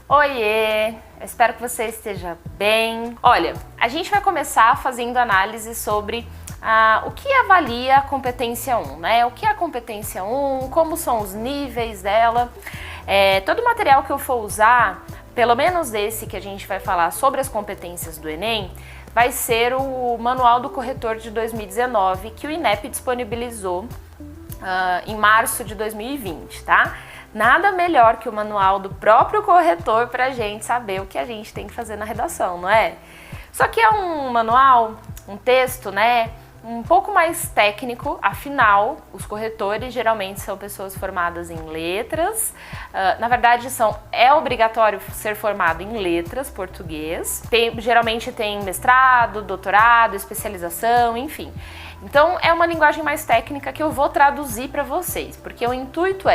Oiê! Espero que você esteja bem. Olha, a gente vai começar fazendo análise sobre o que avalia a competência 1, né? O que é a competência 1, como são os níveis dela. Todo o material que eu for usar, pelo menos esse que a gente vai falar sobre as competências do Enem, vai ser o Manual do Corretor de 2019, que o INEP disponibilizou em março de 2020, tá? Nada melhor que o manual do próprio corretor pra gente saber o que a gente tem que fazer na redação, não é? Só que é um manual, um texto, né, um pouco mais técnico, afinal, os corretores geralmente são pessoas formadas em letras, na verdade é obrigatório ser formado em letras, português, geralmente tem mestrado, doutorado, especialização, enfim. Então é uma linguagem mais técnica que eu vou traduzir para vocês, porque o intuito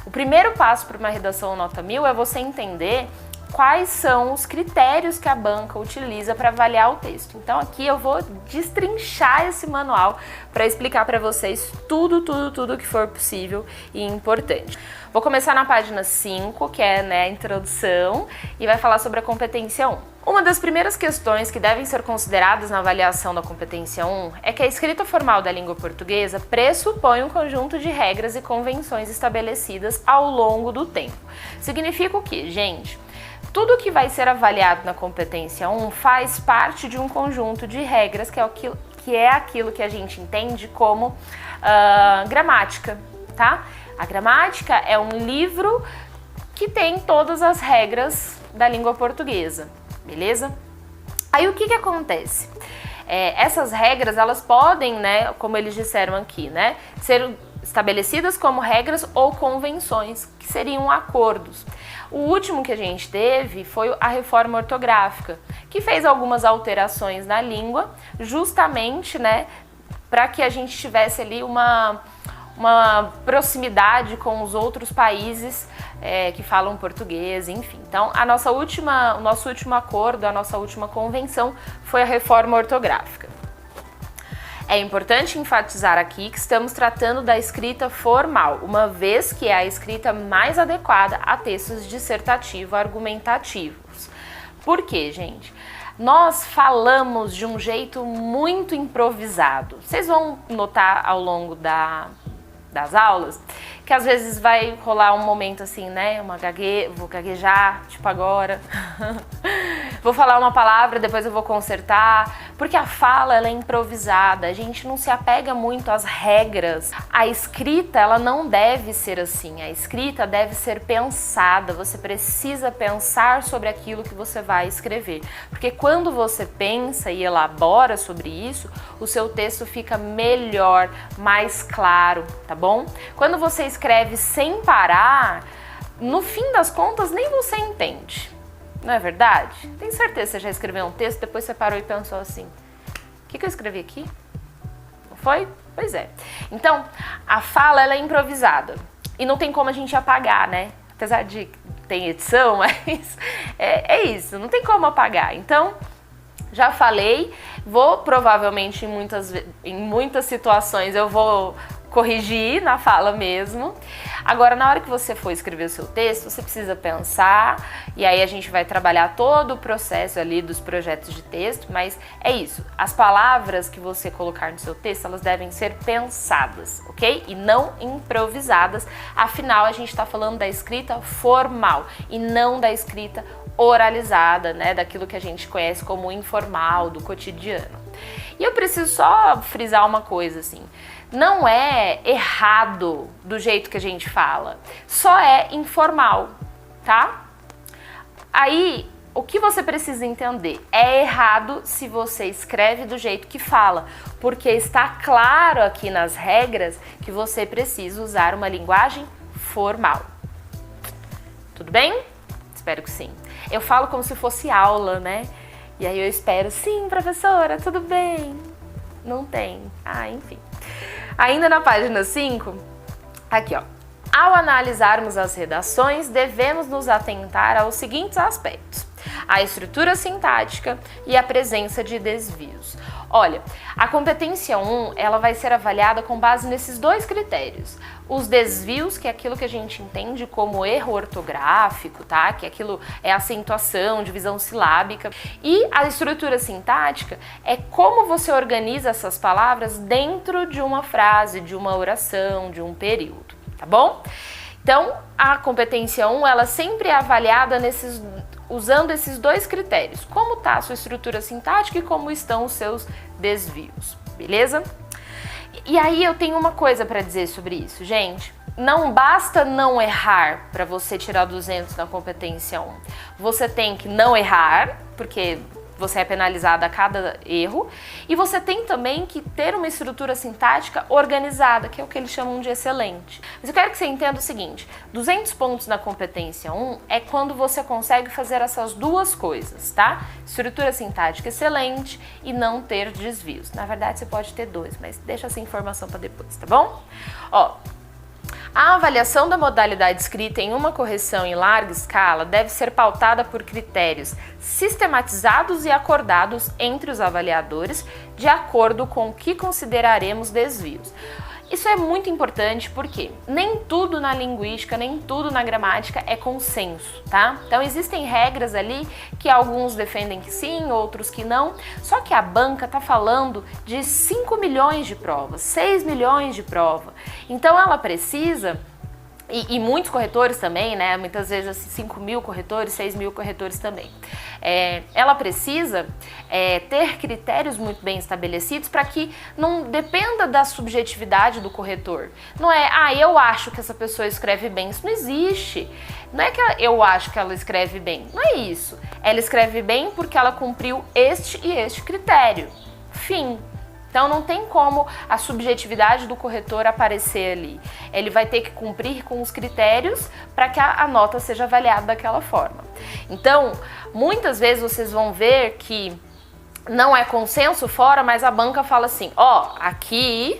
o primeiro passo para uma redação nota 1000 é você entender quais são os critérios que a banca utiliza para avaliar o texto. Então aqui eu vou destrinchar esse manual para explicar para vocês tudo que for possível e importante. Vou começar na página 5, que é, né, a introdução, e vai falar sobre a competência 1. Uma das primeiras questões que devem ser consideradas na avaliação da competência 1 é que a escrita formal da língua portuguesa pressupõe um conjunto de regras e convenções estabelecidas ao longo do tempo. Significa o quê, gente? Tudo que vai ser avaliado na competência 1 faz parte de um conjunto de regras que é aquilo que a gente entende como gramática, tá? A gramática é um livro que tem todas as regras da língua portuguesa, beleza? Aí o que acontece? Essas regras, elas podem, né, como eles disseram aqui, né, ser estabelecidas como regras ou convenções, que seriam acordos. O último que a gente teve foi a reforma ortográfica, que fez algumas alterações na língua, justamente, né, para que a gente tivesse ali uma proximidade com os outros países que falam português, enfim. Então, o nosso último acordo, a nossa última convenção foi a reforma ortográfica. É importante enfatizar aqui que estamos tratando da escrita formal, uma vez que é a escrita mais adequada a textos dissertativo-argumentativos. Por quê, gente? Nós falamos de um jeito muito improvisado. Vocês vão notar ao longo das aulas que às vezes vai rolar um momento assim, né? Vou gaguejar, tipo agora. Vou falar uma palavra, depois eu vou consertar, porque a fala ela é improvisada, a gente não se apega muito às regras. A escrita ela não deve ser assim, a escrita deve ser pensada, você precisa pensar sobre aquilo que você vai escrever, porque quando você pensa e elabora sobre isso, o seu texto fica melhor, mais claro, tá bom? Quando você escreve sem parar, no fim das contas nem você entende. Não é verdade? Tenho certeza que você já escreveu um texto, depois você parou e pensou assim, o que eu escrevi aqui? Não foi? Pois é. Então, a fala ela é improvisada e não tem como a gente apagar, né? Apesar de ter edição, mas é isso, não tem como apagar. Então, já falei, provavelmente em muitas situações eu vou corrigir na fala mesmo. Agora, na hora que você for escrever o seu texto, você precisa pensar, e aí a gente vai trabalhar todo o processo ali dos projetos de texto, mas é isso, as palavras que você colocar no seu texto, elas devem ser pensadas, ok? E não improvisadas, afinal a gente está falando da escrita formal e não da escrita oralizada, né, daquilo que a gente conhece como informal, do cotidiano. E eu preciso só frisar uma coisa assim, não é errado do jeito que a gente fala, só é informal, tá? Aí, o que você precisa entender? É errado se você escreve do jeito que fala, porque está claro aqui nas regras que você precisa usar uma linguagem formal. Tudo bem? Espero que sim. Eu falo como se fosse aula, né? E aí eu espero, sim, professora, tudo bem? Não tem. Enfim. Ainda na página 5, aqui ó. Ao analisarmos as redações, devemos nos atentar aos seguintes aspectos: a estrutura sintática e a presença de desvios. Olha, a competência 1, ela vai ser avaliada com base nesses dois critérios. Os desvios, que é aquilo que a gente entende como erro ortográfico, tá? Que aquilo é acentuação, divisão silábica. E a estrutura sintática é como você organiza essas palavras dentro de uma frase, de uma oração, de um período, tá bom? Então, a competência 1, ela sempre é avaliada usando esses dois critérios. Como está a sua estrutura sintática e como estão os seus desvios, beleza? E aí eu tenho uma coisa para dizer sobre isso, gente. Não basta não errar para você tirar 200 na competência 1. Você tem que não errar, porque você é penalizado a cada erro, e você tem também que ter uma estrutura sintática organizada, que é o que eles chamam de excelente. Mas eu quero que você entenda o seguinte, 200 pontos na competência 1 é quando você consegue fazer essas duas coisas, tá? Estrutura sintática excelente e não ter desvios. Na verdade, você pode ter dois, mas deixa essa informação para depois, tá bom? Ó, a avaliação da modalidade escrita em uma correção em larga escala deve ser pautada por critérios sistematizados e acordados entre os avaliadores, de acordo com o que consideraremos desvios. Isso é muito importante porque nem tudo na linguística, nem tudo na gramática é consenso, tá? Então existem regras ali que alguns defendem que sim, outros que não, só que a banca tá falando de 5 milhões de provas, 6 milhões de prova, então ela precisa... E muitos corretores também, né? Muitas vezes assim, 5 mil corretores, 6 mil corretores também. Ela precisa ter critérios muito bem estabelecidos para que não dependa da subjetividade do corretor. Não é, eu acho que essa pessoa escreve bem. Isso não existe. Não é que eu acho que ela escreve bem. Não é isso. Ela escreve bem porque ela cumpriu este e este critério. Fim. Então não tem como a subjetividade do corretor aparecer ali. Ele vai ter que cumprir com os critérios para que a nota seja avaliada daquela forma. Então, muitas vezes vocês vão ver que não é consenso fora, mas a banca fala assim, aqui,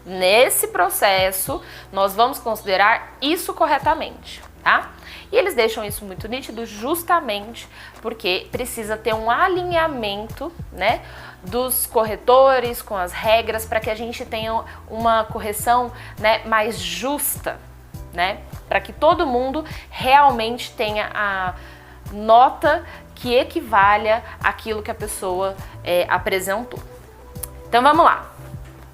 nesse processo, nós vamos considerar isso corretamente, tá? E eles deixam isso muito nítido justamente porque precisa ter um alinhamento, né, dos corretores com as regras para que a gente tenha uma correção, né, mais justa, né, para que todo mundo realmente tenha a nota que equivalha àquilo que a pessoa apresentou. Então vamos lá.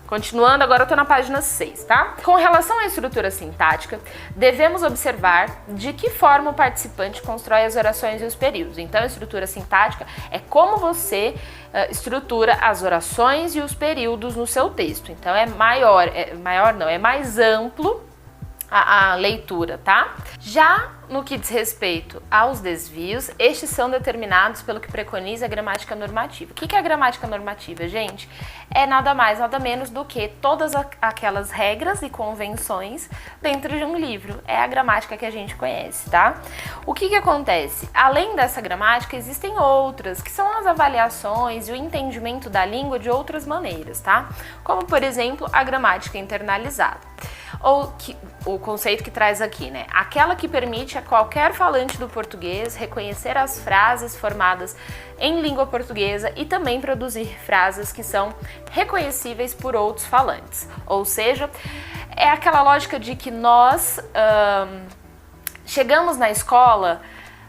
Continuando, agora eu tô na página 6, tá? Com relação à estrutura sintática, devemos observar de que forma o participante constrói as orações e os períodos. Então, a estrutura sintática é como você estrutura as orações e os períodos no seu texto. Então, é mais amplo a leitura, tá? Já no que diz respeito aos desvios, estes são determinados pelo que preconiza a gramática normativa. O que é a gramática normativa, gente? É nada mais, nada menos do que todas aquelas regras e convenções dentro de um livro. É a gramática que a gente conhece, tá? O que acontece? Além dessa gramática, existem outras, que são as avaliações e o entendimento da língua de outras maneiras, tá? Como, por exemplo, a gramática internalizada. O conceito que traz aqui, né? Aquela que permite a qualquer falante do português reconhecer as frases formadas em língua portuguesa e também produzir frases que são reconhecíveis por outros falantes. Ou seja, é aquela lógica de que nós chegamos na escola,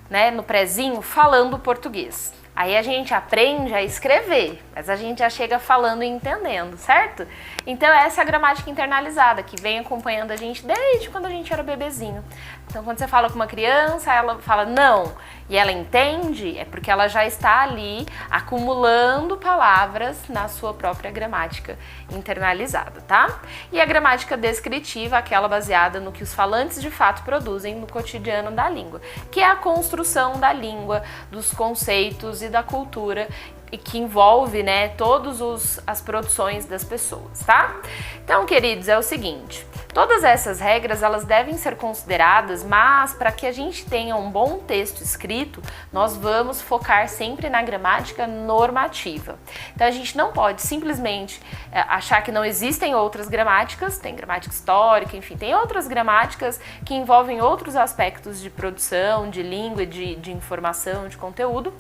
né, no prezinho, falando português. Aí a gente aprende a escrever, mas a gente já chega falando e entendendo, certo? Então essa é a gramática internalizada, que vem acompanhando a gente desde quando a gente era bebezinho. Então quando você fala com uma criança, ela fala não, e ela entende, é porque ela já está ali acumulando palavras na sua própria gramática internalizada, tá? E a gramática descritiva, aquela baseada no que os falantes de fato produzem no cotidiano da língua, que é a construção da língua, dos conceitos e da cultura, e que envolve, né, todas as produções das pessoas, tá? Então, queridos, é o seguinte, todas essas regras, elas devem ser consideradas, mas para que a gente tenha um bom texto escrito, nós vamos focar sempre na gramática normativa. Então, a gente não pode simplesmente achar que não existem outras gramáticas, tem gramática histórica, enfim, tem outras gramáticas que envolvem outros aspectos de produção, de língua, de informação, de conteúdo,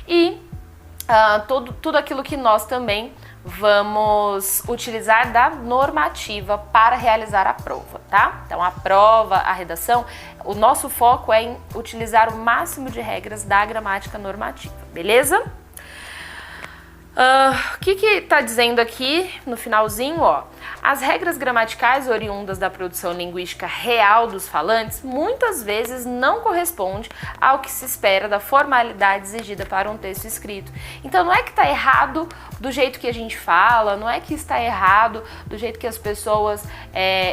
e tudo aquilo que nós também vamos utilizar da normativa para realizar a prova, tá? Então a prova, a redação, o nosso foco é em utilizar o máximo de regras da gramática normativa, beleza? O que tá dizendo aqui no finalzinho, ó? As regras gramaticais oriundas da produção linguística real dos falantes muitas vezes não correspondem ao que se espera da formalidade exigida para um texto escrito. Então não é que tá errado do jeito que a gente fala, não é que está errado do jeito que as pessoas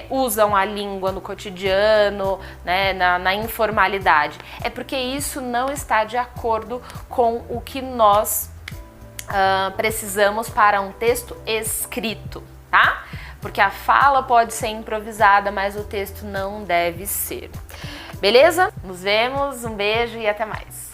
usam a língua no cotidiano, né, na informalidade. É porque isso não está de acordo com o que nós precisamos para um texto escrito, tá? Porque a fala pode ser improvisada, mas o texto não deve ser. Beleza? Nos vemos, um beijo e até mais.